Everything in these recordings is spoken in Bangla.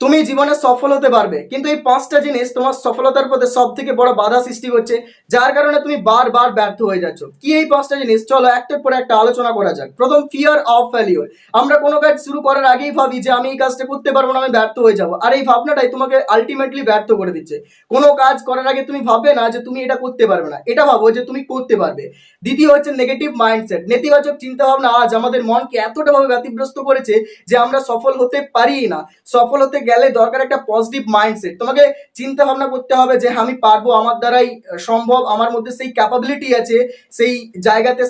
তুমি জীবনে সফল হতে পারবে, কিন্তু এই পাঁচটা জিনিস তোমার সফলতার পথে সব থেকে বড় বাধা সৃষ্টি করছে, যার কারণে তুমি বারবার ব্যর্থ হয়ে যাচ্ছ। কি এই পাঁচটা জিনিস? চলো একটার পর একটা আলোচনা করা যাক। প্রথম, ফিয়ার অফ ফেলিওর। আমরা কোনো কাজ শুরু করার আগেই ভাবি যে আমি এই কাজটা করতে পারবো না, আমি ব্যর্থ হয়ে যাবো। আর এই ভাবনাটাই তোমাকে আলটিমেটলি ব্যর্থ করে দিচ্ছে। কোনো কাজ করার আগে তুমি ভাববে না যে তুমি এটা করতে পারবে না, এটা ভাবো যে তুমি করতে পারবে। দ্বিতীয় হচ্ছে নেগেটিভ মাইন্ডসেট, নেতিবাচক চিন্তা ভাবনা আজ আমাদের মনকে এতটা ভাবে ব্যতিগ্রস্ত করেছে যে আমরা সফল হতে পারি না। সফল হতে গেলে দরকার একটা পজিটিভ মাইন্ডসেট। তোমাকে চিন্তা ভাবনা করতে হবে যে আমি পারবো, আমার দ্বারাই সম্ভব, আমার মধ্যে সেই ক্যাপাবিলিটি আছে সেই জায়গাতে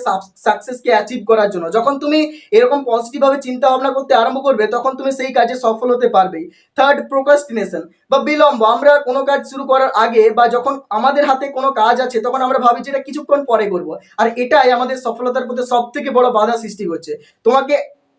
সাকসেসকে অ্যাচিভ করার জন্য। যখন তুমি এরকম পজিটিভ ভাবে চিন্তা ভাবনা করতে আরম্ভ করবে, তখন তুমি সেই কাজে সফল হতে পারবেই। থার্ড, প্রোক্রাস্টিনেশন বা বিলম্ব। আমরা কোনো কাজ শুরু করার আগে বা যখন আমাদের হাতে কোনো কাজ আছে, তখন আমরা ভাবি যে এটা কিছুক্ষণ পরে করব। আর এটাই আমাদের সফলতার পথে সব থেকে বড় বাধা সৃষ্টি করছে। তোমাকে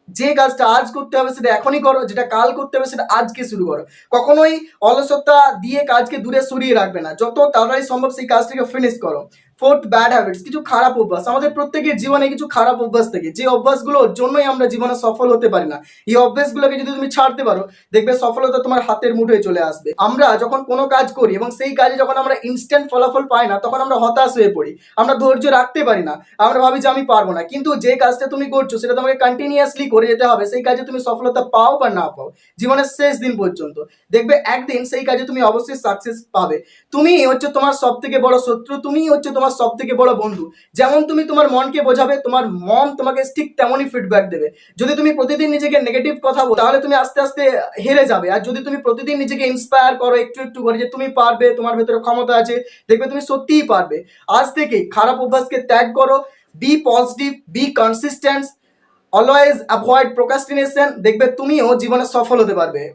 যে কাজটা আজ করতে হবে সেটা এখনই করো, যেটা কাল করতে হবে সেটা আজকে শুরু করো। কখনোই অলসতা দিয়ে কাজকে দূরে সরিয়ে রাখবে না, যত তাড়াতাড়ি সম্ভব সেই কাজটাকে ফিনিশ করো। ফোর্থ, ব্যাড হ্যাবিটস, কিছু খারাপ অভ্যাস। আমাদের প্রত্যেকের জীবনে কিছু খারাপ অভ্যাস থাকে, যে অভ্যাসগুলোর জন্যই আমরা জীবনে সফল হতে পারি না। এই অভ্যাসগুলোকে যদি তুমি ছাড়তে পারো, দেখবে সফলতা তোমার হাতের মুঠোয় চলে আসবে। আমরা যখন কোনো কাজ করি এবং সেই কাজে যখন আমরা ইনস্ট্যান্ট ফলাফল পাই না, তখন আমরা হতাশ হয়ে পড়ি, আমরা ধৈর্য রাখতে পারি না, আমরা ভাবি যে আমি পারবো না। কিন্তু যে কাজটা তুমি করছো সেটা তোমাকে কন্টিনিউয়াসলি করে যেতে হবে, সেই কাজে তুমি সফলতা পাও বা না পাও, জীবনের শেষ দিন পর্যন্ত দেখবে একদিন সেই কাজে তুমি অবশ্যই সাকসেস পাবে। তুমি হচ্ছে তোমার সব থেকে বড় শত্রু, তুমি হচ্ছে তোমার সব থেকে বড় বন্ধু। যেমন তুমি তোমার মনকে বোঝাবে, তোমার মন তোমাকে ঠিক তেমনই ফিডব্যাক দেবে। যদি তুমি প্রতিদিন নিজেকে নেগেটিভ কথা বলো, তাহলে তুমি আস্তে আস্তে হেরে যাবে। আর যদি তুমি প্রতিদিন নিজেকে ইন্সপায়ার করো একটু একটু করে যে তুমি পারবে, তোমার ভেতরে ক্ষমতা আছে, দেখবে তুমি সত্যিই পারবে। আজ থেকেই খারাপ অভ্যাসকে ত্যাগ করো, be positive, be consistent, always avoid procrastination. দেখবে তুমিও জীবনে সফল হতে পারবে।